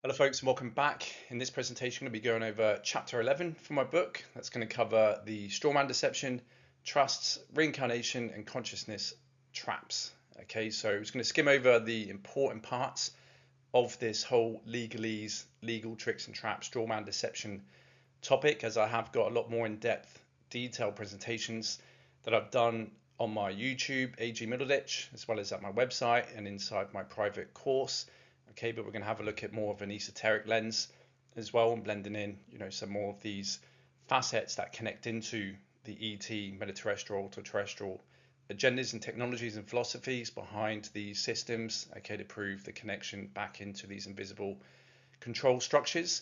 Hello folks and welcome back. In this presentation, I'm going to be going over chapter 11 from my book. That's going to cover the strawman deception, trusts, reincarnation and consciousness traps. Okay, so I'm just going to skim over the important parts of this whole legalese, legal tricks and traps, strawman deception topic, as I have got a lot more in-depth detailed presentations that I've done on my YouTube, AG Middleditch, as well as at my website and inside my private course. Okay, but we're going to have a look at more of an esoteric lens as well, and blending in, some more of these facets that connect into the ET, meta-terrestrial, terrestrial agendas and technologies and philosophies behind these systems, okay, to prove the connection back into these invisible control structures.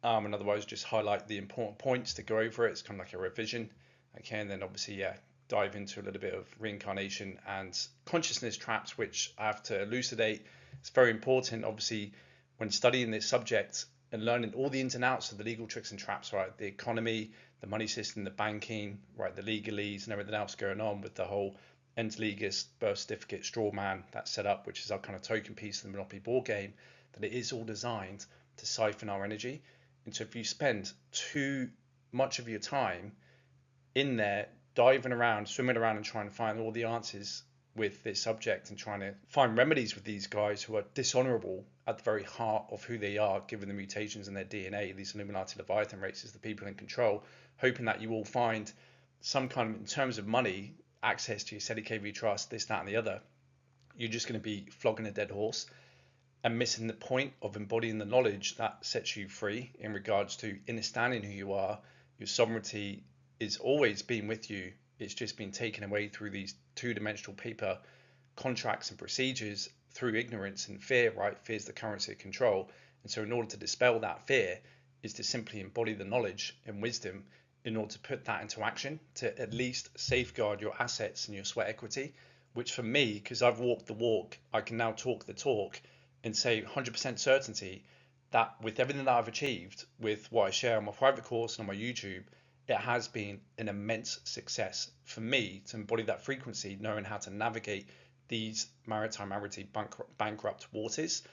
And otherwise, just highlight the important points to go over it. It's kind of like a revision, okay, and then obviously, dive into a little bit of reincarnation and consciousness traps, which I have to elucidate. It's very important, obviously, when studying this subject and learning all the ins and outs of the legal tricks and traps, right? The economy, the money system, the banking, right? The legalese and everything else going on with the whole ends legis, birth certificate, straw man, that setup, which is our kind of token piece of the Monopoly board game, that it is all designed to siphon our energy. And so if you spend too much of your time in there diving around, swimming around and trying to find all the answers with this subject and trying to find remedies with these guys who are dishonorable at the very heart of who they are, given the mutations in their DNA, these Illuminati Leviathan races, the people in control, hoping that you will find some kind of, in terms of money, access to your SETI KV trust, this, that, and the other. You're just going to be flogging a dead horse and missing the point of embodying the knowledge that sets you free in regards to understanding who you are. Your sovereignty is always been with you. It's just been taken away through these two-dimensional paper contracts and procedures through ignorance and fear, right? Fear is the currency of control. And so in order to dispel that fear is to simply embody the knowledge and wisdom in order to put that into action, to at least safeguard your assets and your sweat equity, which for me, because I've walked the walk, I can now talk the talk and say 100% certainty that with everything that I've achieved, with what I share on my private course and on my YouTube, it has been an immense success for me to embody that frequency, knowing how to navigate these maritime bankrupt waters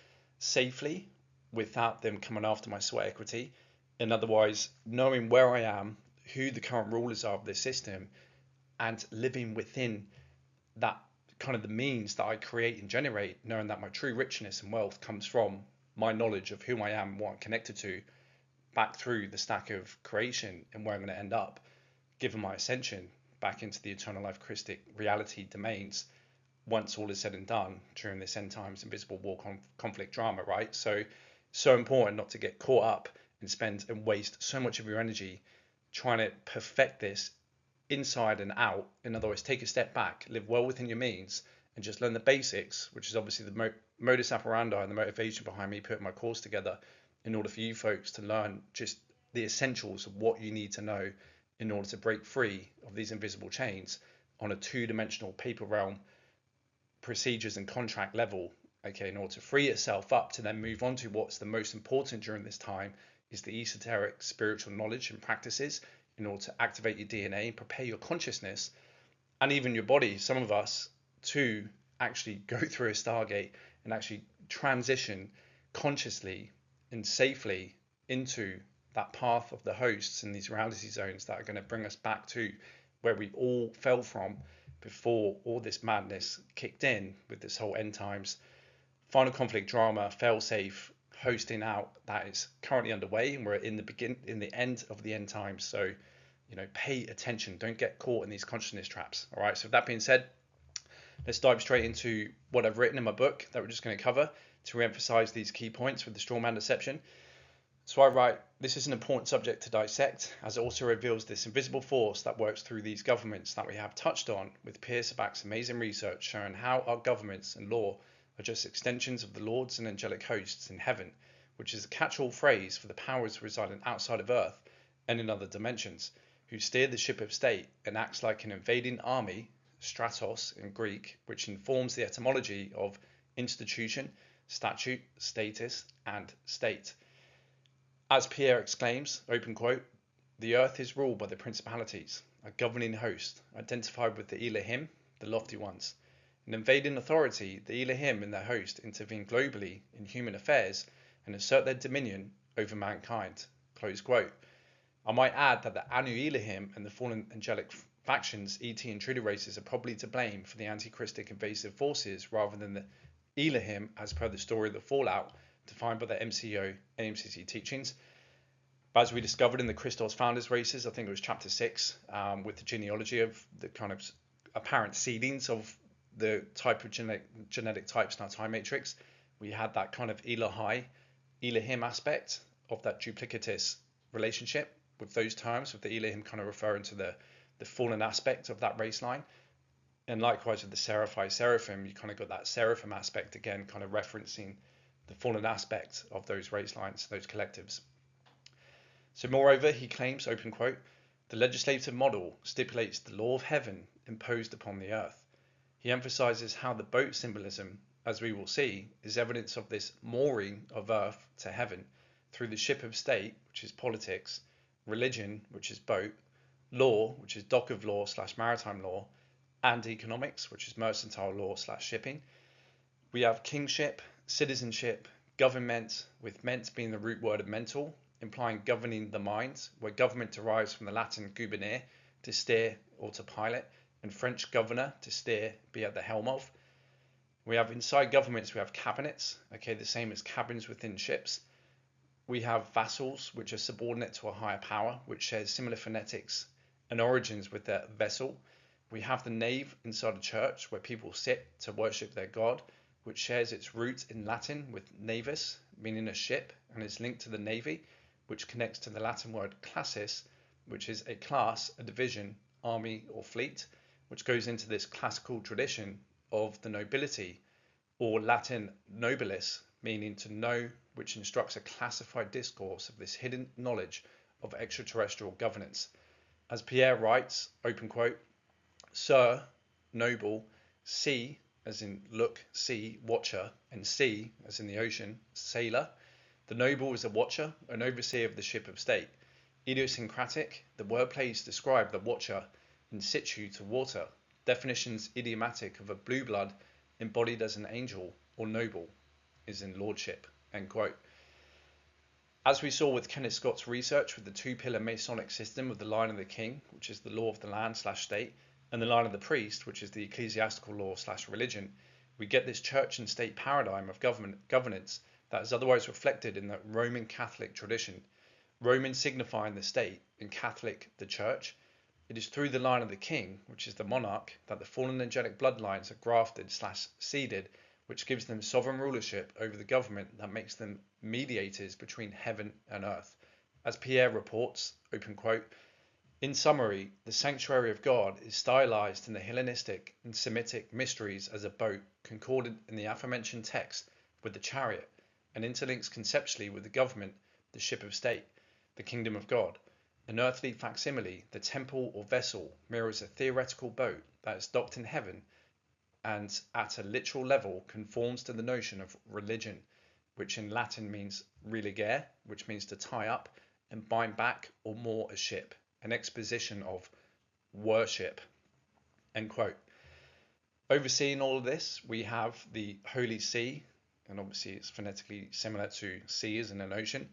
safely without them coming after my sweat equity, and otherwise knowing where I am, who the current rulers are of this system, and living within that kind of the means that I create and generate, knowing that my true richness and wealth comes from my knowledge of who I am, what I'm connected to, back through the stack of creation and where I'm going to end up, given my ascension back into the eternal life Christic reality domains once all is said and done during this end times invisible war conflict drama, right? So important not to get caught up and spend and waste so much of your energy trying to perfect this inside and out. In other words, take a step back, live well within your means, and just learn the basics, which is obviously the modus operandi and the motivation behind me putting my course together, in order for you folks to learn just the essentials of what you need to know in order to break free of these invisible chains on a two-dimensional paper realm procedures and contract level, okay, in order to free itself up to then move on to what's the most important during this time, is the esoteric spiritual knowledge and practices in order to activate your DNA and prepare your consciousness and even your body, some of us, to actually go through a Stargate and actually transition consciously and safely into that path of the hosts and these reality zones that are going to bring us back to where we all fell from before all this madness kicked in with this whole end times final conflict drama failsafe hosting out that is currently underway, and we're in the end of the end times. So pay attention, don't get caught in these consciousness traps. All right, so with that being said, let's dive straight into what I've written in my book that we're just going to cover to re-emphasize these key points with the strawman deception. So I write, this is an important subject to dissect, as it also reveals this invisible force that works through these governments that we have touched on, with Pierceback's amazing research showing how our governments and law are just extensions of the lords and angelic hosts in heaven, which is a catch-all phrase for the powers residing outside of Earth and in other dimensions, who steer the ship of state and acts like an invading army, stratos in Greek, which informs the etymology of institution, statute, status, and state. As Pierre exclaims, open quote, the earth is ruled by the principalities, a governing host, identified with the Elohim, the lofty ones. In invading authority, the Elohim and their host intervene globally in human affairs and assert their dominion over mankind. Close quote. I might add that the Anu Elohim and the fallen angelic factions, ET and Intruder races, are probably to blame for the anti-Christic invasive forces rather than the Elohim, as per the story of the Fallout, defined by the MCO and MCC teachings. But as we discovered in the Christos Founders races, I think it was chapter 6, with the genealogy of the kind of apparent seedings of the type of genetic types in our time matrix, we had that kind of Elohim aspect of that duplicitous relationship with those terms, with the Elohim kind of referring to the fallen aspect of that race line. And likewise with the Seraphim, you kind of got that Seraphim aspect again, kind of referencing the fallen aspect of those race lines, those collectives. So moreover, he claims, open quote, the legislative model stipulates the law of heaven imposed upon the earth. He emphasizes how the boat symbolism, as we will see, is evidence of this mooring of earth to heaven through the ship of state, which is politics, religion, which is boat, law, which is dock of law / maritime law, and economics, which is mercantile law / shipping. We have kingship, citizenship, government, with ment being the root word of mental, implying governing the mind, where government derives from the Latin gubernere, to steer or to pilot, and French governor, to steer, be at the helm of. We have inside governments, we have cabinets, okay, the same as cabins within ships. We have vassals, which are subordinate to a higher power, which shares similar phonetics and origins with their vessel. We have the nave inside a church, where people sit to worship their god, which shares its root in Latin with navis, meaning a ship, and is linked to the navy, which connects to the Latin word classis, which is a class, a division, army, or fleet, which goes into this classical tradition of the nobility, or Latin nobilis, meaning to know, which instructs a classified discourse of this hidden knowledge of extraterrestrial governance. As Pierre writes, open quote, Sir, noble, sea, as in look, see, watcher, and sea, as in the ocean, sailor. The noble is a watcher, an overseer of the ship of state. Idiosyncratic, the wordplays describe the watcher in situ to water. Definitions idiomatic of a blue blood embodied as an angel or noble is in lordship, end quote. As we saw with Kenneth Scott's research with the two-pillar Masonic system of the line of the king, which is the law of the land / state, and the line of the priest, which is the ecclesiastical law / religion, we get this church and state paradigm of governance that is otherwise reflected in the Roman Catholic tradition. Roman signifying the state, and Catholic the church. It is through the line of the king, which is the monarch, that the fallen angelic bloodlines are grafted / seeded, which gives them sovereign rulership over the government that makes them mediators between heaven and earth. As Pierre reports, open quote, in summary, the sanctuary of God is stylized in the Hellenistic and Semitic mysteries as a boat concordant in the aforementioned text with the chariot, and interlinks conceptually with the government, the ship of state, the kingdom of God. An earthly facsimile, the temple or vessel, mirrors a theoretical boat that is docked in heaven and at a literal level conforms to the notion of religion, which in Latin means religare, which means to tie up and bind back or moor a ship, an exposition of worship, end quote. Overseeing all of this, we have the Holy See, and obviously it's phonetically similar to sea as in an ocean,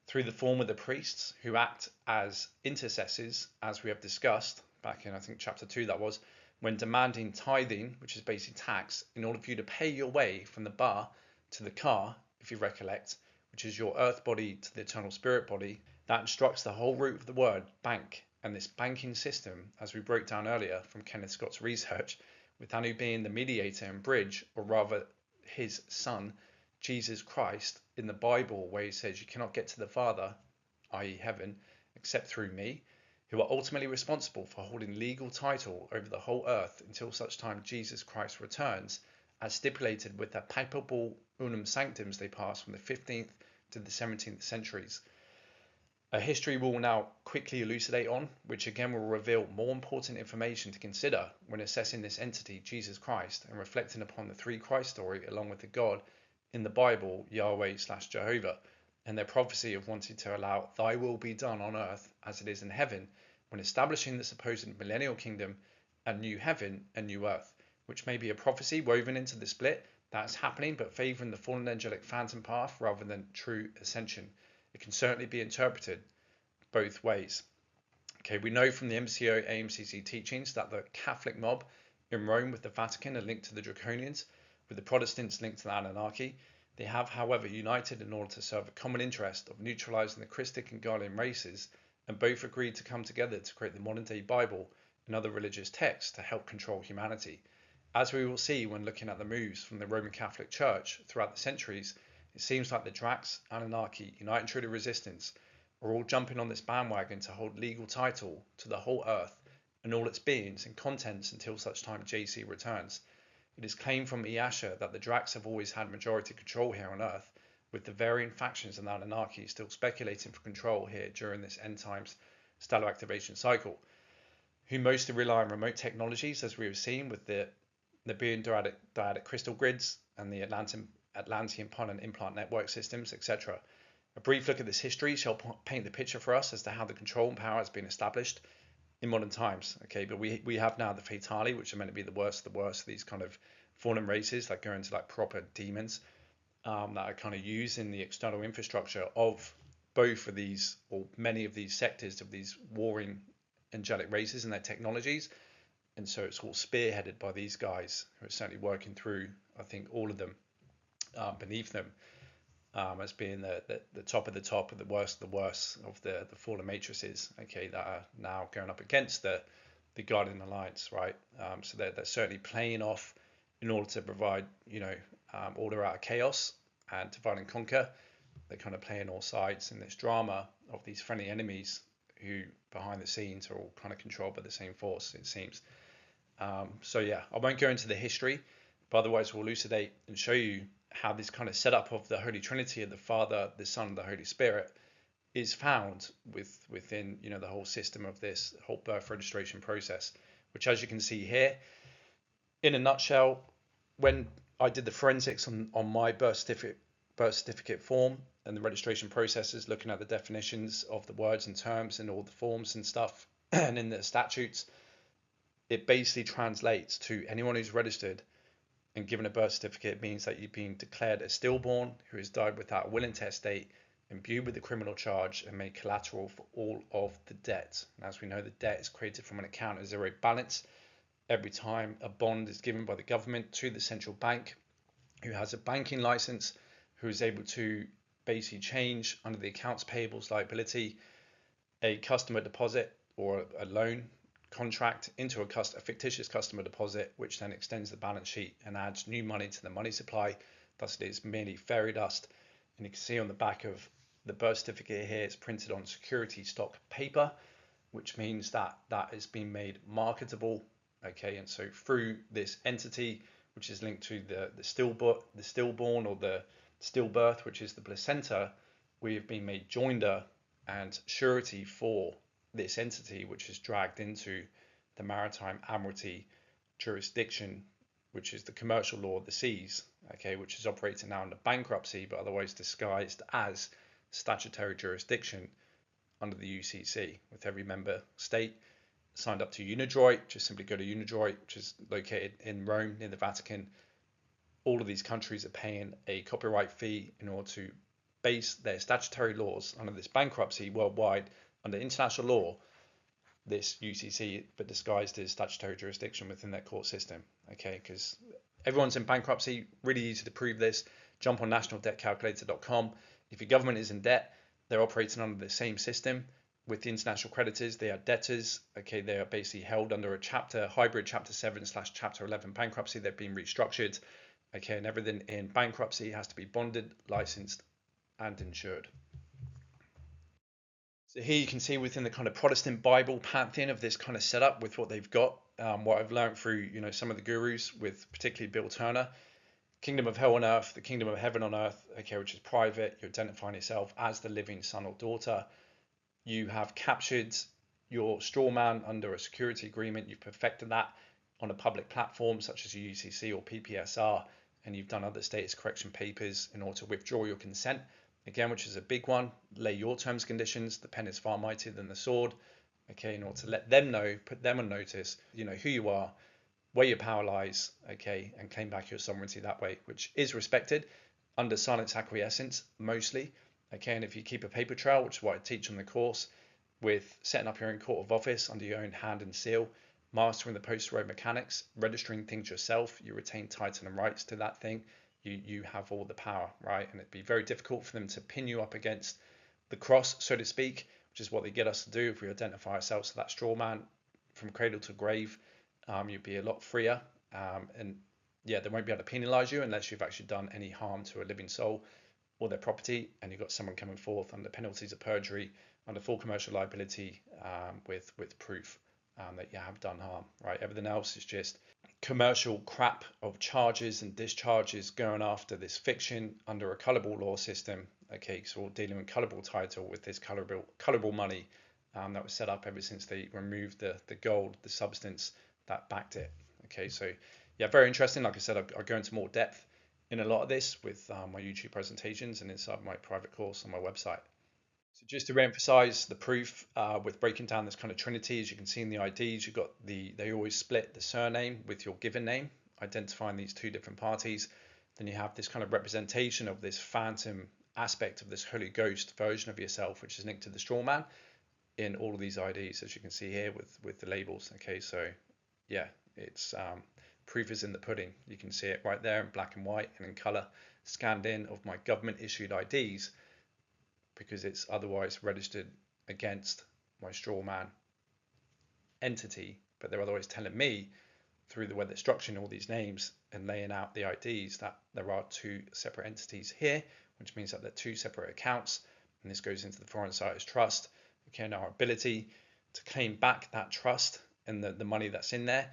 through the form of the priests who act as intercessors, as we have discussed back in, I think, chapter 2 that was, when demanding tithing, which is basically tax, in order for you to pay your way from the bar to the car, if you recollect, which is your earth body to the eternal spirit body. That instructs the whole root of the word bank, and this banking system, as we broke down earlier from Kenneth Scott's research, with Anu being the mediator and bridge, or rather his son, Jesus Christ, in the Bible, where he says you cannot get to the Father, i.e. heaven, except through me, who are ultimately responsible for holding legal title over the whole earth until such time Jesus Christ returns, as stipulated with the papal unum sanctums they passed from the 15th to the 17th centuries. A history we will now quickly elucidate on, which again will reveal more important information to consider when assessing this entity, Jesus Christ, and reflecting upon the three Christ story along with the God in the Bible, Yahweh/Jehovah, and their prophecy of wanting to allow thy will be done on earth as it is in heaven, when establishing the supposed millennial kingdom and new heaven and new earth, which may be a prophecy woven into the split that's happening, but favoring the fallen angelic phantom path rather than true ascension. It can certainly be interpreted both ways. Okay, we know from the MCO AMCC teachings that the Catholic mob in Rome with the Vatican are linked to the Draconians, with the Protestants linked to the Anunnaki. They have, however, united in order to serve a common interest of neutralizing the Christic and Galilean races, and both agreed to come together to create the modern-day Bible and other religious texts to help control humanity. As we will see when looking at the moves from the Roman Catholic Church throughout the centuries, it seems like the Dracs, Anunnaki, United True Resistance are all jumping on this bandwagon to hold legal title to the whole Earth and all its beings and contents until such time JC returns. It is claimed from Iasha that the Dracs have always had majority control here on Earth, with the varying factions and Anunnaki still speculating for control here during this end times stellar activation cycle, who mostly rely on remote technologies, as we have seen with the Nebulan dyadic crystal grids and the Atlantean pollen implant network systems, etc. A brief look at this history shall paint the picture for us as to how the control and power has been established in modern times. Okay, but we have now the Fatali, which are meant to be the worst of these kind of fallen races that go into like proper demons, that are kind of used in the external infrastructure of both of these, or many of these sectors of these warring angelic races and their technologies. And so it's all spearheaded by these guys who are certainly working through, I think, all of them beneath them, as being the top of the top of the worst of the fallen matrices, okay, that are now going up against the Guardian Alliance, right? So they're certainly playing off in order to provide, order out of chaos and divide and conquer. They're kind of playing all sides in this drama of these friendly enemies who behind the scenes are all kind of controlled by the same force, it seems. So yeah, I won't go into the history, but otherwise we'll elucidate and show you how this kind of setup of the Holy Trinity of the Father, the Son, and the Holy Spirit is found within the whole system of this whole birth registration process, which, as you can see here, in a nutshell, when I did the forensics on my birth certificate form and the registration processes, looking at the definitions of the words and terms and all the forms and stuff, and in the statutes, it basically translates to anyone who's registered and given a birth certificate means that you've been declared a stillborn who has died without a will and testate, imbued with a criminal charge, and made collateral for all of the debt. And as we know, the debt is created from an account of zero balance every time a bond is given by the government to the central bank, who has a banking license, who is able to basically change under the accounts payables liability a customer deposit or a loan contract into a fictitious customer deposit, which then extends the balance sheet and adds new money to the money supply. Thus, it is merely fairy dust. And you can see on the back of the birth certificate here, it's printed on security stock paper, which means that that has been made marketable. Okay, and so through this entity, which is linked to the stillborn or the stillbirth, which is the placenta, we have been made joinder and surety for this entity, which is dragged into the maritime admiralty jurisdiction, which is the commercial law of the seas, okay, which is operating now under bankruptcy, but otherwise disguised as statutory jurisdiction under the UCC, with every member state signed up to Unidroit. Just simply go to Unidroit, which is located in Rome near the Vatican. All of these countries are paying a copyright fee in order to base their statutory laws under this bankruptcy worldwide under international law, this UCC, but disguised as statutory jurisdiction within their court system. Okay, because everyone's in bankruptcy. Really easy to prove this. Jump on nationaldebtcalculator.com. If your government is in debt, they're operating under the same system with the international creditors. They are debtors. Okay, they are basically held under a hybrid chapter 7/chapter 11 bankruptcy. They've been restructured. Okay, and everything in bankruptcy has to be bonded, licensed, and insured. So here you can see within the kind of Protestant Bible pantheon of this kind of setup with what they've got, what I've learned through some of the gurus, with particularly Bill Turner. Kingdom of hell on earth, the kingdom of heaven on earth, okay, which is private. You're identifying yourself as the living son or daughter. You have captured your straw man under a security agreement. You've perfected that on a public platform such as a UCC or PPSR, and you've done other status correction papers in order to withdraw your consent, again, which is a big one. Lay your terms and conditions. The pen is far mightier than the sword, okay, in order to let them know, put them on notice, who you are, where your power lies, okay, and claim back your sovereignty that way, which is respected under silence acquiescence mostly, okay. And if you keep a paper trail, which is what I teach on the course, with setting up your own court of office under your own hand and seal, mastering the post-road mechanics, registering things yourself, you retain title and rights to that thing, you have all the power, right? And it'd be very difficult for them to pin you up against the cross, so to speak, which is what they get us to do if we identify ourselves to that straw man from cradle to grave. You'd be a lot freer, and yeah, they won't be able to penalise you unless you've actually done any harm to a living soul or their property, and you've got someone coming forth under penalties of perjury, under full commercial liability, with proof that you have done harm, right? Everything else is just commercial crap of charges and discharges going after this fiction under a colourable law system. Okay, so we're dealing with colourable title with this colourable money that was set up ever since they removed the gold, the substance that backed it. Okay, so yeah, very interesting. Like I said, I go into more depth in a lot of this with my YouTube presentations and inside my private course on my website. So just to re-emphasize the proof with breaking down this kind of trinity, as you can see in the IDs, you've got they always split the surname with your given name, identifying these two different parties. Then you have this kind of representation of this phantom aspect of this Holy Ghost version of yourself, which is linked to the straw man in all of these IDs, as you can see here with the labels. Okay, so yeah, it's proof is in the pudding. You can see it right there in black and white and in color, scanned in of my government issued IDs, because it's otherwise registered against my straw man entity, but they're otherwise telling me through the way they're structuring all these names and laying out the IDs that there are two separate entities here, which means that they're two separate accounts, and this goes into the foreign societies trust. Okay, and our ability to claim back that trust and the money that's in there,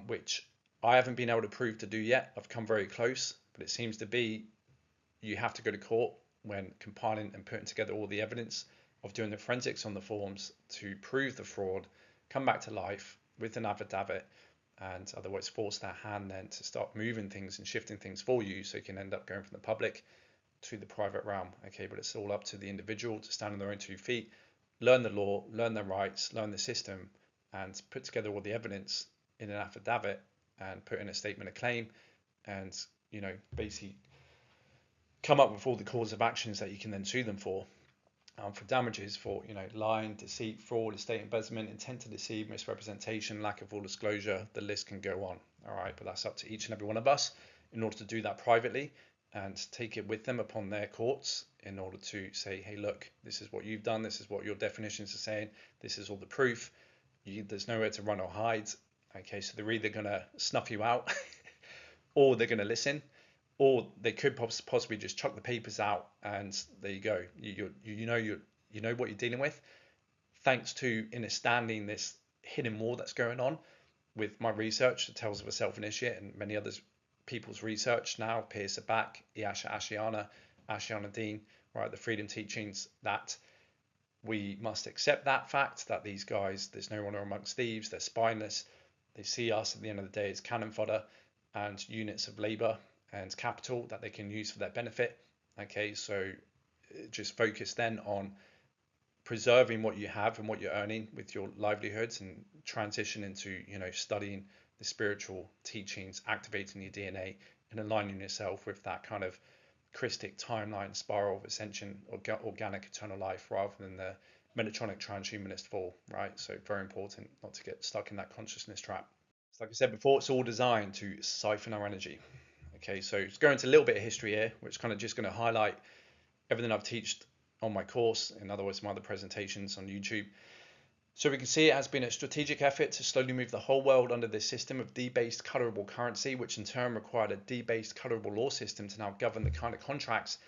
which I haven't been able to prove to do yet. I've come very close, but it seems to be you have to go to court when compiling and putting together all the evidence of doing the forensics on the forms to prove the fraud, come back to life with an affidavit, and otherwise force their hand then to start moving things and shifting things for you, so you can end up going from the public to the private realm. Okay, but it's all up to the individual to stand on their own 2 feet, learn the law, learn their rights, learn the system, and put together all the evidence in an affidavit and put in a statement of claim, and basically come up with all the cause of actions that you can then sue them for damages for lying, deceit, fraud, estate embezzlement, intent to deceive, misrepresentation, lack of full disclosure. The list can go on. All right, but that's up to each and every one of us in order to do that privately and take it with them upon their courts in order to say, hey, look, this is what you've done, this is what your definitions are saying, this is all the proof. There's nowhere to run or hide. Okay, so they're either going to snuff you out or they're going to listen, or they could possibly just chuck the papers out and there you go. You know what you're dealing with, thanks to understanding this hidden war that's going on with my research, the Tales of a Self-Initiate, and many others people's research now, Pierce Back, Yasha Ashiana Dean, right, the freedom teachings, that we must accept that fact that these guys, there's no honor amongst thieves, they're spineless, they see us at the end of the day as cannon fodder and units of labor and capital that they can use for their benefit. Okay, so just focus then on preserving what you have and what you're earning with your livelihoods, and transition into studying the spiritual teachings, activating your DNA and aligning yourself with that kind of Christic timeline spiral of ascension, or organic eternal life, rather than the Metatronic transhumanist fall, right? So very important not to get stuck in that consciousness trap. So like I said before, it's all designed to siphon our energy. Okay, so let's go into a little bit of history here, which is kind of just going to highlight everything I've taught on my course, in other words, my other presentations on YouTube. So we can see it has been a strategic effort to slowly move the whole world under this system of debased colorable currency, which in turn required a debased colorable law system to now govern the kind of contracts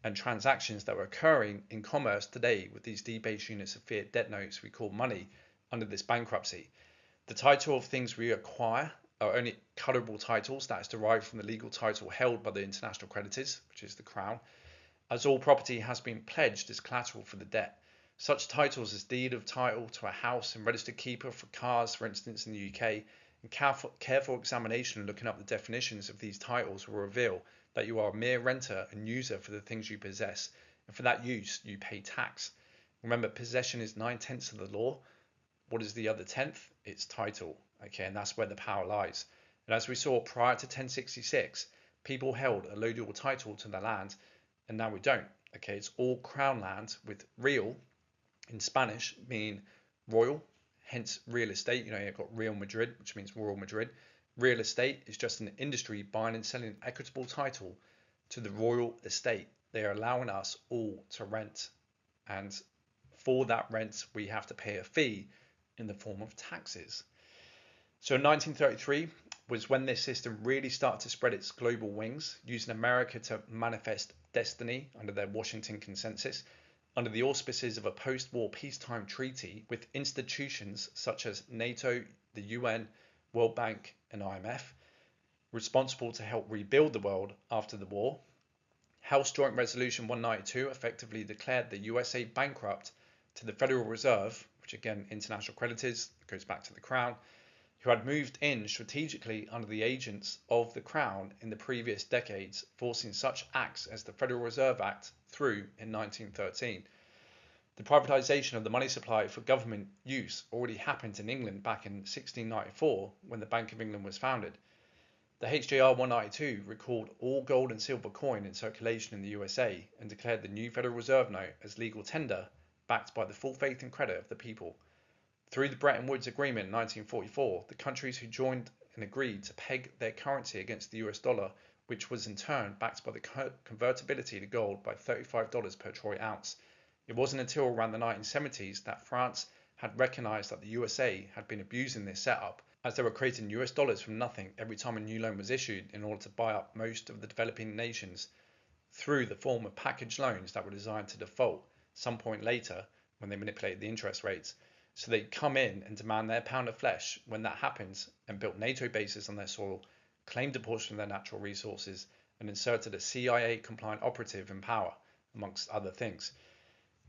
and transactions that were occurring in commerce today with these debased units of fiat debt notes we call money under this bankruptcy. The title of things we acquire are only colorable titles that is derived from the legal title held by the international creditors, which is the Crown, as all property has been pledged as collateral for the debt. Such titles as deed of title to a house and registered keeper for cars, for instance, in the UK, and careful examination looking up the definitions of these titles will reveal that you are a mere renter and user for the things you possess, and for that use you pay tax. Remember, possession is 9/10 of the law. What is the other tenth? It's title. Okay, and that's where the power lies. And as we saw prior to 1066, people held a legal title to the land, and now we don't. Okay, it's all crown land with real in Spanish meaning royal, hence real estate. You've got Real Madrid, which means Royal Madrid. Real estate is just an industry buying and selling an equitable title to the royal estate. They are allowing us all to rent, and for that rent, we have to pay a fee in the form of taxes. So 1933 was when this system really started to spread its global wings, using America to manifest destiny under their Washington Consensus, under the auspices of a post-war peacetime treaty with institutions such as NATO, the UN, World Bank, and IMF, responsible to help rebuild the world after the war. House Joint Resolution 192 effectively declared the USA bankrupt to the Federal Reserve, which again, international creditors, goes back to the Crown, who had moved in strategically under the agents of the Crown in the previous decades, forcing such acts as the Federal Reserve Act through in 1913. The privatisation of the money supply for government use already happened in England back in 1694 when the Bank of England was founded. The HJR 192 recalled all gold and silver coin in circulation in the USA and declared the new Federal Reserve note as legal tender, backed by the full faith and credit of the people. Through the Bretton Woods Agreement in 1944, the countries who joined and agreed to peg their currency against the US dollar, which was in turn backed by the convertibility to gold by $35 per troy ounce. It wasn't until around the 1970s that France had recognised that the USA had been abusing this setup, as they were creating US dollars from nothing every time a new loan was issued in order to buy up most of the developing nations through the form of packaged loans that were designed to default some point later when they manipulated the interest rates. So they'd come in and demand their pound of flesh when that happens, and built NATO bases on their soil, claimed a portion of their natural resources, and inserted a CIA compliant operative in power, amongst other things.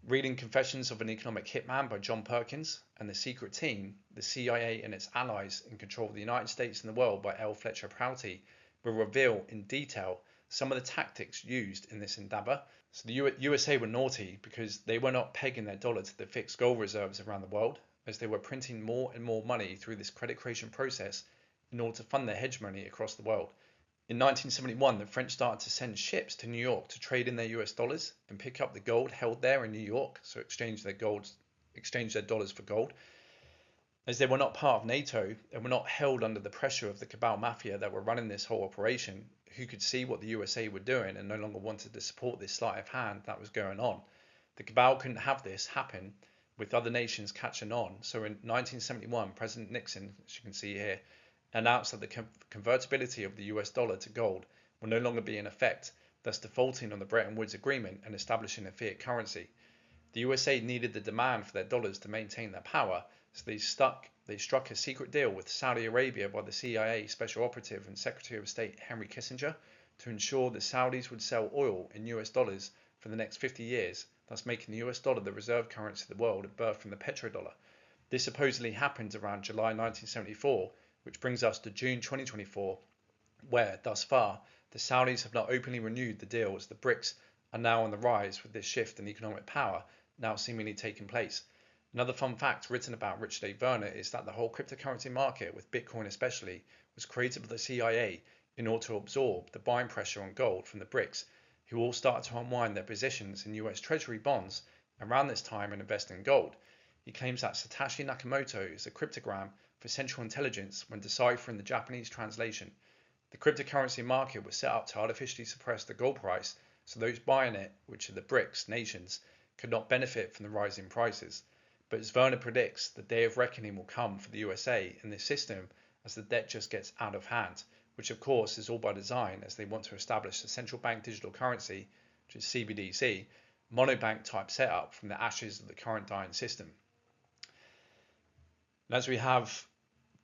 Reading Confessions of an Economic Hitman by John Perkins and The Secret Team, the CIA and its allies in control of the United States and the world by L. Fletcher Prouty will reveal in detail some of the tactics used in this endeavour. So the USA were naughty because they were not pegging their dollar to the fixed gold reserves around the world, as they were printing more and more money through this credit creation process in order to fund their hegemony across the world. In 1971, the French started to send ships to New York to trade in their US dollars and pick up the gold held there in New York, so exchange their dollars for gold. As they were not part of NATO and were not held under the pressure of the cabal mafia that were running this whole operation, who could see what the USA were doing and no longer wanted to support this sleight of hand that was going on. The cabal couldn't have this happen with other nations catching on, so in 1971, President Nixon, as you can see here, announced that the convertibility of the US dollar to gold will no longer be in effect, thus defaulting on the Bretton Woods Agreement and establishing a fiat currency. The USA needed the demand for their dollars to maintain their power, so they struck a secret deal with Saudi Arabia by the CIA Special Operative and Secretary of State Henry Kissinger to ensure the Saudis would sell oil in US dollars for the next 50 years, thus making the US dollar the reserve currency of the world at birth from the petrodollar. This supposedly happened around July 1974, which brings us to June 2024, where, thus far, the Saudis have not openly renewed the deal as the BRICS are now on the rise with this shift in economic power now seemingly taking place. Another fun fact written about Richard A. Werner is that the whole cryptocurrency market, with Bitcoin especially, was created by the CIA in order to absorb the buying pressure on gold from the BRICS, who all started to unwind their positions in US Treasury bonds around this time and invest in gold. He claims that Satoshi Nakamoto is a cryptogram for Central Intelligence when deciphering the Japanese translation. The cryptocurrency market was set up to artificially suppress the gold price so those buying it, which are the BRICS nations, could not benefit from the rising prices. But as Werner predicts, the day of reckoning will come for the USA in this system as the debt just gets out of hand, which of course is all by design as they want to establish a central bank digital currency, which is CBDC, monobank type setup from the ashes of the current dying system. And as we have,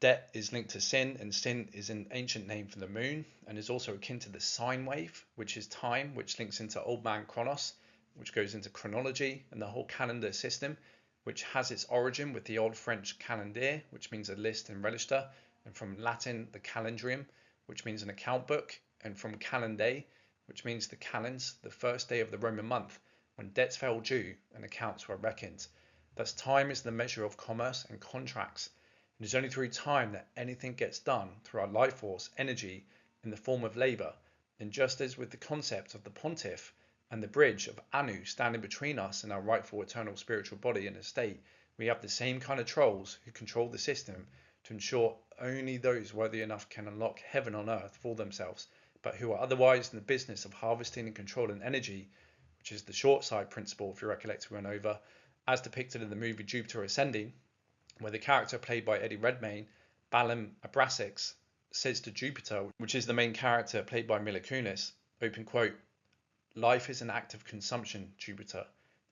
debt is linked to sin, and sin is an ancient name for the moon and is also akin to the sine wave, which is time, which links into old man Chronos, which goes into chronology and the whole calendar system, which has its origin with the old French calendar, which means a list and register, and from Latin the calendrium, which means an account book, and from calendae, which means the calends, the first day of the Roman month, when debts fell due and accounts were reckoned. Thus time is the measure of commerce and contracts. It is only through time that anything gets done through our life force, energy, in the form of labour. And just as with the concept of the pontiff and the bridge of Anu standing between us and our rightful eternal spiritual body and estate, we have the same kind of trolls who control the system to ensure only those worthy enough can unlock heaven on earth for themselves, but who are otherwise in the business of harvesting and controlling energy, which is the short side principle, if you recollect we went over, as depicted in the movie Jupiter Ascending, where the character played by Eddie Redmayne, Balaam Abrasax, says to Jupiter, which is the main character played by Mila Kunis, open quote, "Life is an act of consumption, Jupiter.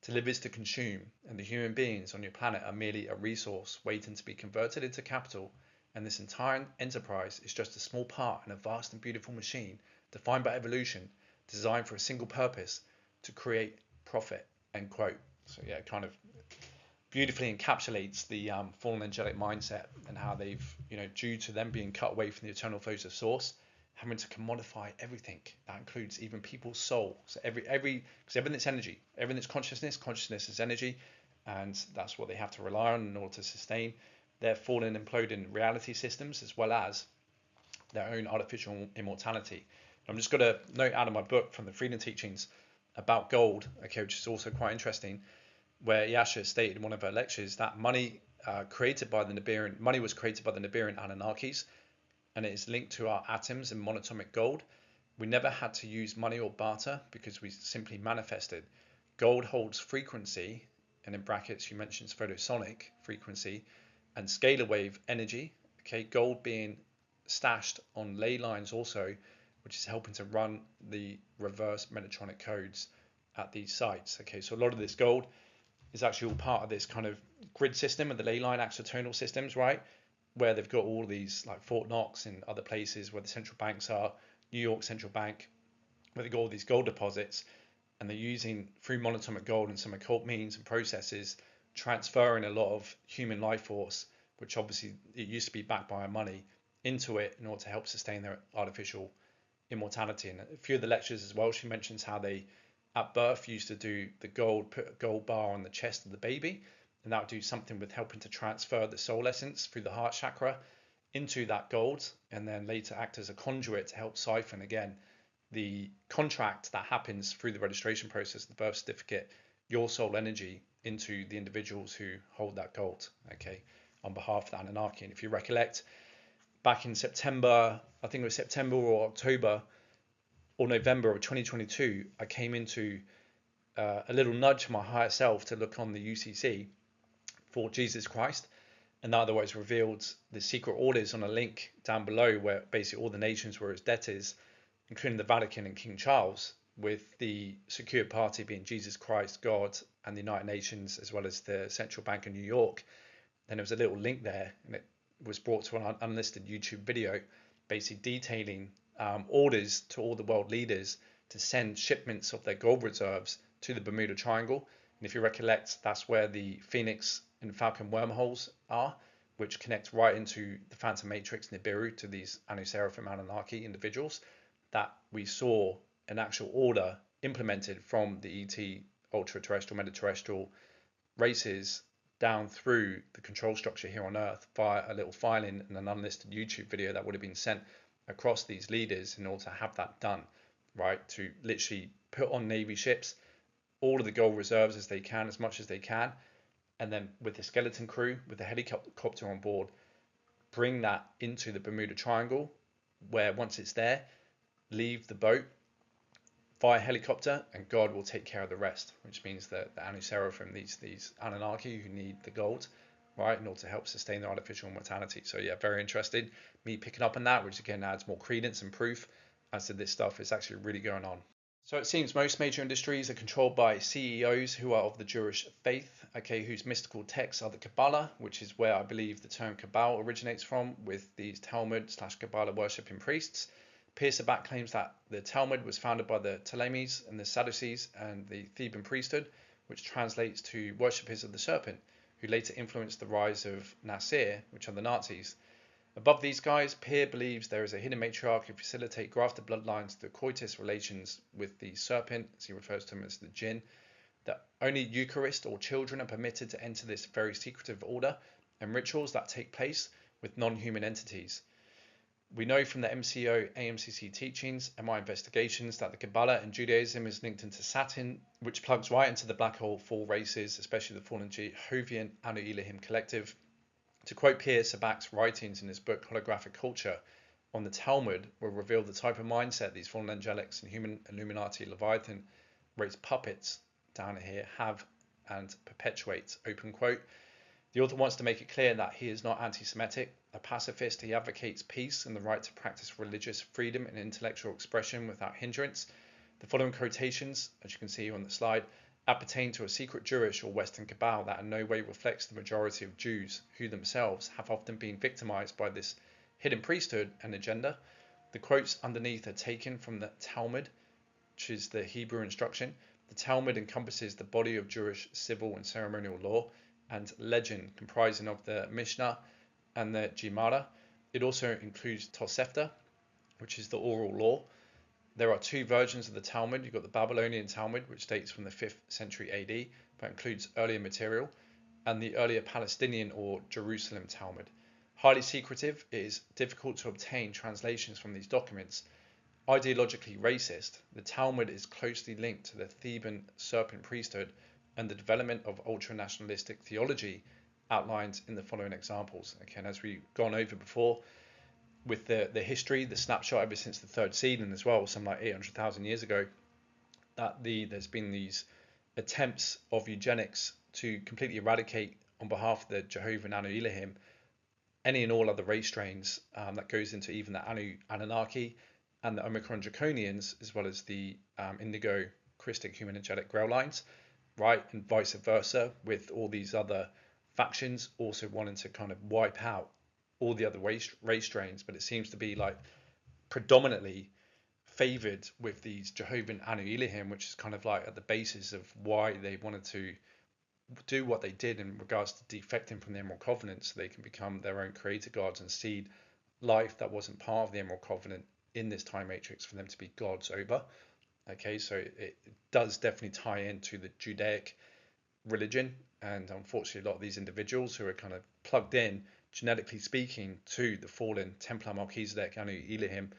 To live is to consume, and the human beings on your planet are merely a resource waiting to be converted into capital, and this entire enterprise is just a small part in a vast and beautiful machine defined by evolution, designed for a single purpose, to create profit," end quote. So yeah, kind of beautifully encapsulates the fallen angelic mindset and how they've, due to them being cut away from the eternal flows of source, having to commodify everything. That includes even people's soul. So because everything's energy, everything's consciousness is energy, and that's what they have to rely on in order to sustain their fallen, imploding reality systems, as well as their own artificial immortality. I'm just going to note out of my book from the Freedom Teachings about gold, okay, which is also quite interesting, where Yasha stated in one of her lectures that money was created by the Nibirian Anunnakis, and it is linked to our atoms and monatomic gold. We never had to use money or barter because we simply manifested. Gold holds frequency, and in brackets you mentioned photosonic frequency, and scalar wave energy. Okay, gold being stashed on ley lines also, which is helping to run the reverse Metatronic codes at these sites. Okay, so a lot of this gold is actually all part of this kind of grid system of the ley line axonal systems, right? Where they've got all these like Fort Knox and other places where the central banks are, New York Central Bank, where they've got all these gold deposits, and they're using through monatomic gold and some occult means and processes transferring a lot of human life force, which obviously it used to be backed by our money, into it in order to help sustain their artificial immortality. And a few of the lectures as well, she mentions how they at birth used to do the put a gold bar on the chest of the baby, and that would do something with helping to transfer the soul essence through the heart chakra into that gold, and then later act as a conduit to help siphon again the contract that happens through the registration process, the birth certificate, your soul energy into the individuals who hold that gold, okay, on behalf of the Anunnaki. And if you recollect, back in September, I think it was September or October or November of 2022, I came into a little nudge from my higher self to look on the UCC for Jesus Christ, and that otherwise revealed the secret orders on a link down below where basically all the nations were its debtors, including the Vatican and King Charles, with the secured party being Jesus Christ, God, and the United Nations, as well as the Central Bank of New York. Then there was a little link there, and it was brought to an unlisted YouTube video, basically detailing orders to all the world leaders to send shipments of their gold reserves to the Bermuda Triangle. And if you recollect, that's where the Phoenix and Falcon wormholes are, which connect right into the Phantom Matrix Nibiru to these Anu Seraphim Anunnaki individuals, that we saw an actual order implemented from the ET ultra-terrestrial, metaterrestrial races down through the control structure here on Earth via a little filing and an unlisted YouTube video that would have been sent across these leaders in order to have that done, right? To literally put on Navy ships all of the gold reserves as they can, as much as they can, and then with the skeleton crew, with the helicopter on board, bring that into the Bermuda Triangle, where once it's there, leave the boat via helicopter, and God will take care of the rest, which means that the Anu Seraphim, these Anunnaki who need the gold, right, in order to help sustain their artificial immortality. So yeah, very interested. Me picking up on that, which again adds more credence and proof as to this stuff is actually really going on. So it seems most major industries are controlled by CEOs who are of the Jewish faith, okay, whose mystical texts are the Kabbalah, which is where I believe the term Kabbal originates from, with these Talmud/Kabbalah worshipping priests. Pierce Sabat claims that the Talmud was founded by the Ptolemies and the Sadducees and the Theban priesthood, which translates to worshippers of the serpent, who later influenced the rise of Nasir, which are the Nazis. Above these guys, Pierre believes there is a hidden matriarch who facilitate grafted bloodlines through coitus relations with the serpent, as he refers to him as the jinn, that only Eucharist or children are permitted to enter this very secretive order, and rituals that take place with non-human entities. We know from the MCO AMCC teachings and my investigations that the Kabbalah and Judaism is linked into Saturn, which plugs right into the black hole for all races, especially the fallen Jehovian Anu Elohim collective. To quote Pierre Sabak's writings in his book Holographic Culture on the Talmud, will reveal the type of mindset these fallen angelics and human Illuminati Leviathan raised puppets down here have and perpetuate, open quote. The author wants to make it clear that he is not anti-Semitic, a pacifist. He advocates peace and the right to practice religious freedom and intellectual expression without hindrance. The following quotations, as you can see on the slide, appertain to a secret Jewish or Western cabal that in no way reflects the majority of Jews, who themselves have often been victimized by this hidden priesthood and agenda. The quotes underneath are taken from the Talmud, which is the Hebrew instruction. The Talmud encompasses the body of Jewish civil and ceremonial law and legend, comprising of the Mishnah and the Gemara. It also includes Tosefta, which is the oral law. There are two versions of the Talmud. You've got the Babylonian Talmud, which dates from the 5th century AD, but includes earlier material, and the earlier Palestinian or Jerusalem Talmud. Highly secretive, it is difficult to obtain translations from these documents. Ideologically racist, the Talmud is closely linked to the Theban serpent priesthood and the development of ultra-nationalistic theology outlined in the following examples. Again, as we've gone over before, with the history, the snapshot ever since the third season as well, some like 800,000 years ago, that there's been these attempts of eugenics to completely eradicate on behalf of the Jehovah Anu Elohim any and all other race strains. That goes into even the Anunnaki and the Omicron Draconians, as well as the Indigo Christic Human Angelic Grail lines, right, and vice versa, with all these other factions also wanting to kind of wipe out all the other race strains. But it seems to be like predominantly favored with these Jehovah Anu Elohim, which is kind of like at the basis of why they wanted to do what they did in regards to defecting from the Emerald Covenant, so they can become their own creator gods and seed life that wasn't part of the Emerald Covenant in this time matrix for them to be gods over. Okay, so it does definitely tie into the Judaic religion, and unfortunately a lot of these individuals who are kind of plugged in, genetically speaking, to the fallen Templar Melchizedek, Anu Elohim,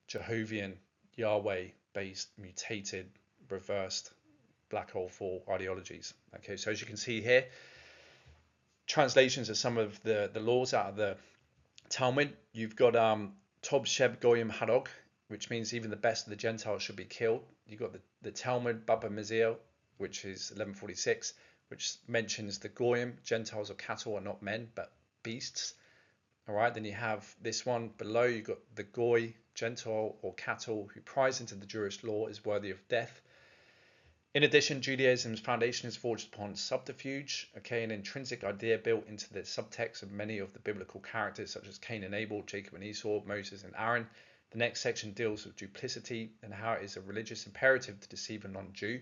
Jehovian, Yahweh based, mutated, reversed black hole for ideologies. Okay, so as you can see here, translations of some of the laws out of the Talmud. You've got Tob Sheb Goyim Hadog, which means even the best of the Gentiles should be killed. You've got the Talmud Baba Meziel, which is 1146, which mentions the Goyim, Gentiles or cattle are not men but beasts. All right, then you have this one below. You've got the Goy, Gentile or cattle, who pries into the Jewish law is worthy of death. In addition, Judaism's foundation is forged upon subterfuge, okay, an intrinsic idea built into the subtext of many of the biblical characters such as Cain and Abel, Jacob and Esau, Moses and Aaron. The next section deals with duplicity and how it is a religious imperative to deceive a non-Jew.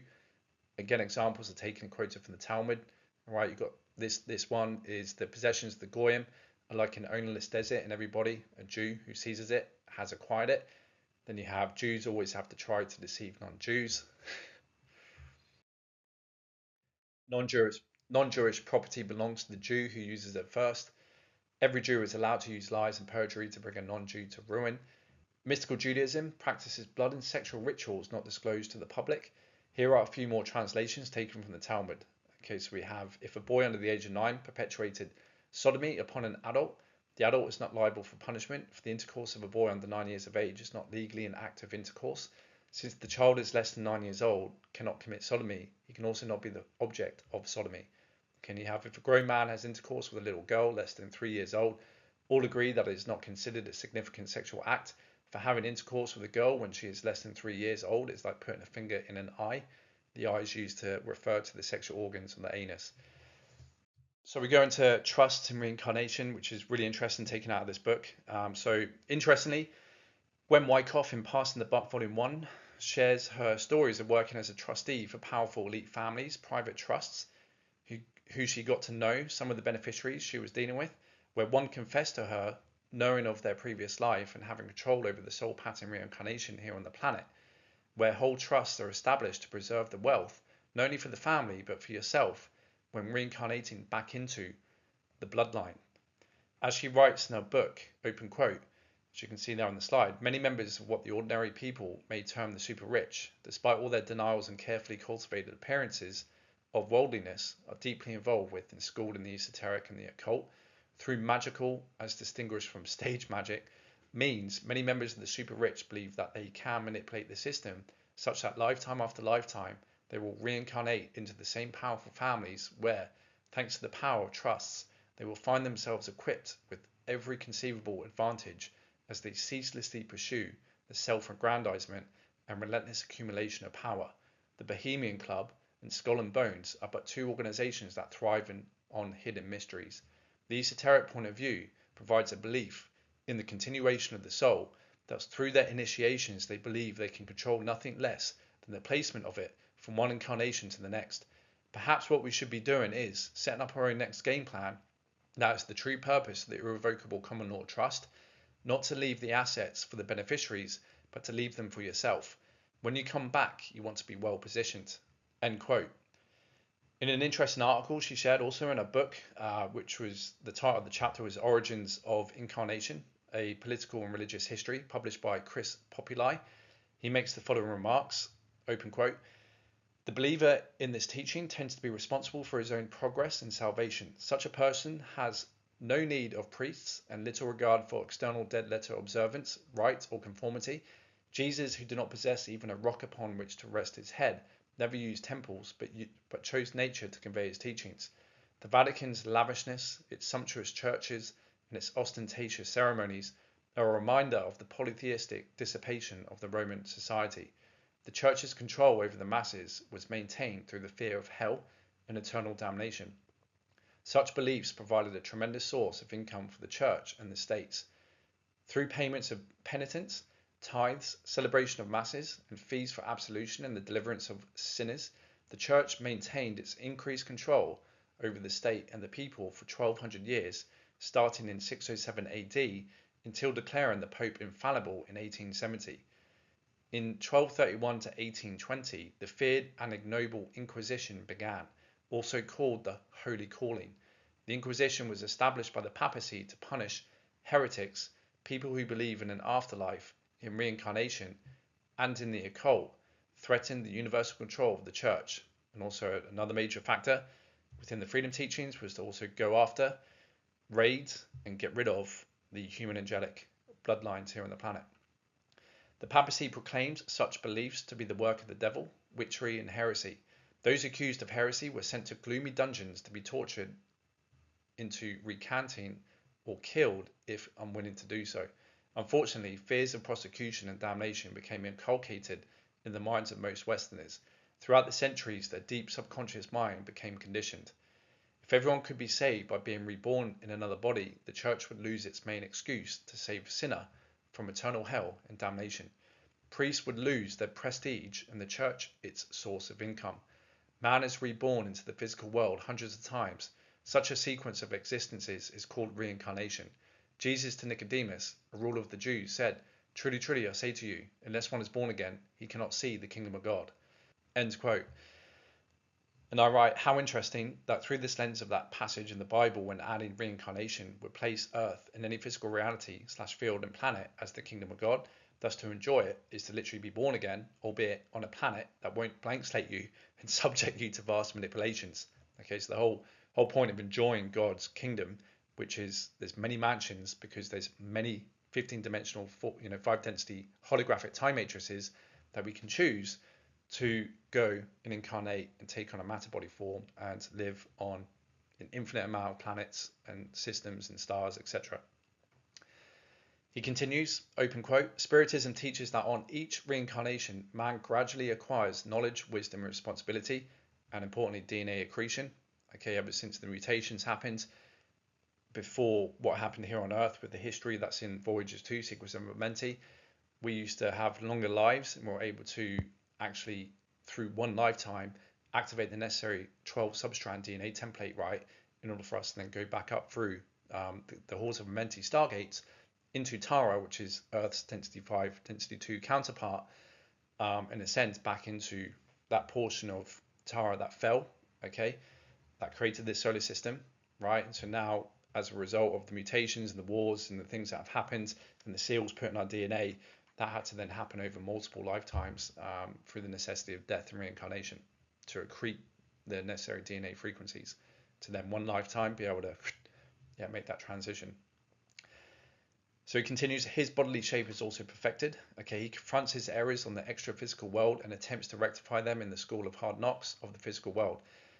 Again, examples are taken and quoted from the Talmud. All right, you've got this one is the possessions of the Goyim are like an ownerless desert, and everybody, a Jew who seizes it, has acquired it. Then you have Jews always have to try to deceive non-Jews. Non-Jewish property belongs to the Jew who uses it first. Every Jew is allowed to use lies and perjury to bring a non-Jew to ruin. Mystical Judaism practices blood and sexual rituals not disclosed to the public. Here are a few more translations taken from the Talmud. Okay, so we have, if a boy under the age of 9 perpetuated sodomy upon an adult, the adult is not liable for punishment, for the intercourse of a boy under 9 years of age is not legally an act of intercourse. Since the child is less than 9 years old, cannot commit sodomy, he can also not be the object of sodomy. Can you have, if a grown man has intercourse with a little girl less than 3 years old, all agree that it is not considered a significant sexual act. For having intercourse with a girl when she is less than 3 years old is like putting a finger in an eye. The eye is used to refer to the sexual organs on the anus. So we go into trust and reincarnation, which is really interesting, taken out of this book. So interestingly, Gwen Wyckoff in Passing the Buck Volume 1 shares her stories of working as a trustee for powerful elite families, private trusts, who she got to know, some of the beneficiaries she was dealing with, where one confessed to her knowing of their previous life and having control over the soul pattern reincarnation here on the planet, where whole trusts are established to preserve the wealth, not only for the family, but for yourself, when reincarnating back into the bloodline. As she writes in her book, open quote, as you can see there on the slide, many members of what the ordinary people may term the super rich, despite all their denials and carefully cultivated appearances of worldliness, are deeply involved with and schooled in the esoteric and the occult through magical, as distinguished from stage magic, means. Many members of the super rich believe that they can manipulate the system such that lifetime after lifetime they will reincarnate into the same powerful families where, thanks to the power of trusts, they will find themselves equipped with every conceivable advantage as they ceaselessly pursue the self-aggrandizement and relentless accumulation of power. The Bohemian Club and Skull and Bones are but two organizations that thrive on hidden mysteries. The esoteric point of view provides a belief in the continuation of the soul, thus through their initiations they believe they can control nothing less than the placement of it from one incarnation to the next. Perhaps what we should be doing is setting up our own next game plan. That is the true purpose of the irrevocable common law trust, not to leave the assets for the beneficiaries, but to leave them for yourself. When you come back, you want to be well positioned. End quote. In an interesting article she shared also in a book, which was the title of the chapter was Origins of Incarnation, a political and religious history, published by Chris Populi, he makes the following remarks, open quote, the believer in this teaching tends to be responsible for his own progress and salvation. Such a person has no need of priests and little regard for external dead letter observance, rite, or conformity. Jesus, who did not possess even a rock upon which to rest his head, never used temples, but chose nature to convey his teachings. The Vatican's lavishness, its sumptuous churches, and its ostentatious ceremonies are a reminder of the polytheistic dissipation of the Roman society. The Church's control over the masses was maintained through the fear of hell and eternal damnation. Such beliefs provided a tremendous source of income for the Church and the states. Through payments of penitence, tithes, celebration of masses, and fees for absolution and the deliverance of sinners, the Church maintained its increased control over the state and the people for 1200 years, starting in 607 AD until declaring the Pope infallible in 1870. In 1231 to 1820, the feared and ignoble Inquisition began, also called the Holy Calling. The Inquisition was established by the papacy to punish heretics, people who believe in an afterlife, in reincarnation, and in the occult, threatened the universal control of the Church. And also another major factor within the freedom teachings was to also go after, raid, and get rid of the human angelic bloodlines here on the planet. The papacy proclaimed such beliefs to be the work of the devil, witchery, and heresy. Those accused of heresy were sent to gloomy dungeons to be tortured into recanting or killed if unwilling to do so. Unfortunately, fears of prosecution and damnation became inculcated in the minds of most Westerners. Throughout the centuries, their deep subconscious mind became conditioned. If everyone could be saved by being reborn in another body, the Church would lose its main excuse to save a sinner from eternal hell and damnation. Priests would lose their prestige and the Church its source of income. Man is reborn into the physical world hundreds of times. Such a sequence of existences is called reincarnation. Jesus to Nicodemus, a ruler of the Jews, said, truly, truly, I say to you, unless one is born again, he cannot see the kingdom of God. End quote. And I write, how interesting that through this lens of that passage in the Bible, when adding reincarnation, would place Earth and any physical reality / field and planet as the kingdom of God. Thus, to enjoy it is to literally be born again, albeit on a planet that won't blank slate you and subject you to vast manipulations. Okay, so the whole point of enjoying God's kingdom, which is there's many mansions because there's many 15-dimensional, 5-density holographic time matrices that we can choose to go and incarnate and take on a matter body form and live on an infinite amount of planets and systems and stars, etc. He continues, open quote, Spiritism teaches that on each reincarnation, man gradually acquires knowledge, wisdom, and responsibility, and importantly, DNA accretion. Okay, ever since the mutations happened, before what happened here on Earth with the history that's in Voyagers 2, Sequus and Mementi, we used to have longer lives and we were able to actually, through one lifetime, activate the necessary 12 substrand DNA template right in order for us to then go back up through the halls of Mementi stargates into Tara, which is Earth's density 5, density 2 counterpart, and ascend back into that portion of Tara that fell, okay, that created this solar system, right? And so now as a result of the mutations and the wars and the things that have happened and the seals put in our DNA, that had to then happen over multiple lifetimes through the necessity of death and reincarnation to accrete the necessary DNA frequencies to then one lifetime be able to make that transition. So he continues, his bodily shape is also perfected. Okay, he confronts his errors on the extra physical world and attempts to rectify them in the school of hard knocks of the physical world.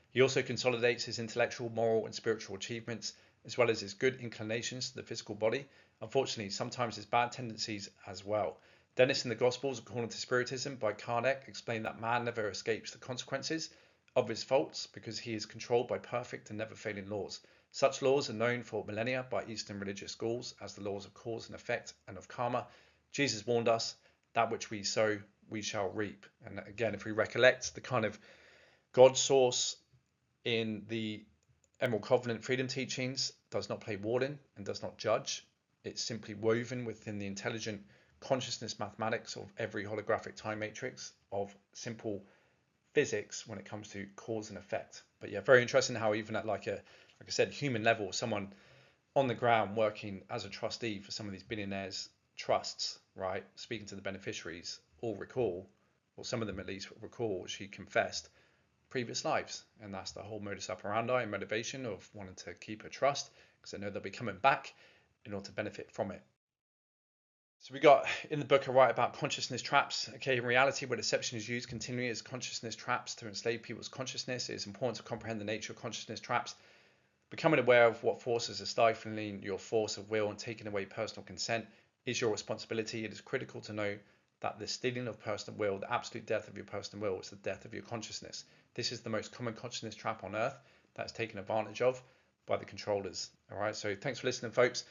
He also consolidates his intellectual, moral, and spiritual achievements, as well as his good inclinations to the physical body. Unfortunately, sometimes his bad tendencies as well. Dennis in the Gospels, according to Spiritism by Kardec, explained that man never escapes the consequences of his faults because he is controlled by perfect and never failing laws. Such laws are known for millennia by Eastern religious schools as the laws of cause and effect and of karma. Jesus warned us, that which we sow, we shall reap. And again, if we recollect the kind of God source in the Emerald Covenant freedom teachings, does not play warden and does not judge. It's simply woven within the intelligent consciousness mathematics of every holographic time matrix of simple physics when it comes to cause and effect. But yeah, very interesting how even at like I said, human level, someone on the ground working as a trustee for some of these billionaires' trusts, right, speaking to the beneficiaries, all recall, or some of them at least recall, she confessed previous lives. And that's the whole modus operandi and motivation of wanting to keep a trust, because they know they'll be coming back in order to benefit from it. So we got in the book I write about consciousness traps. Okay, in reality, where deception is used continually as consciousness traps to enslave people's consciousness, it is important to comprehend the nature of consciousness traps. Becoming aware of what forces are stifling your force of will and taking away personal consent is your responsibility. It is critical to know that the stealing of personal will, the absolute death of your personal will, is the death of your consciousness. This is the most common consciousness trap on earth that's taken advantage of by the controllers. All right, so thanks for listening, folks.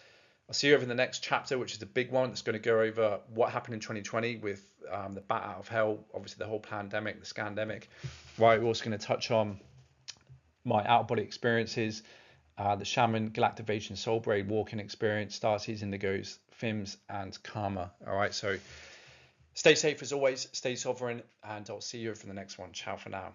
I'll see you over in the next chapter, which is the big one. That's going to go over what happened in 2020 with the bat out of hell, obviously the whole pandemic, the scandemic. Right, we're also going to touch on my out-of-body experiences, the shaman, galactivation, soul braid, walking experience, starseeds, indigos, FIMS, and karma. All right, so stay safe as always, stay sovereign, and I'll see you for the next one. Ciao for now.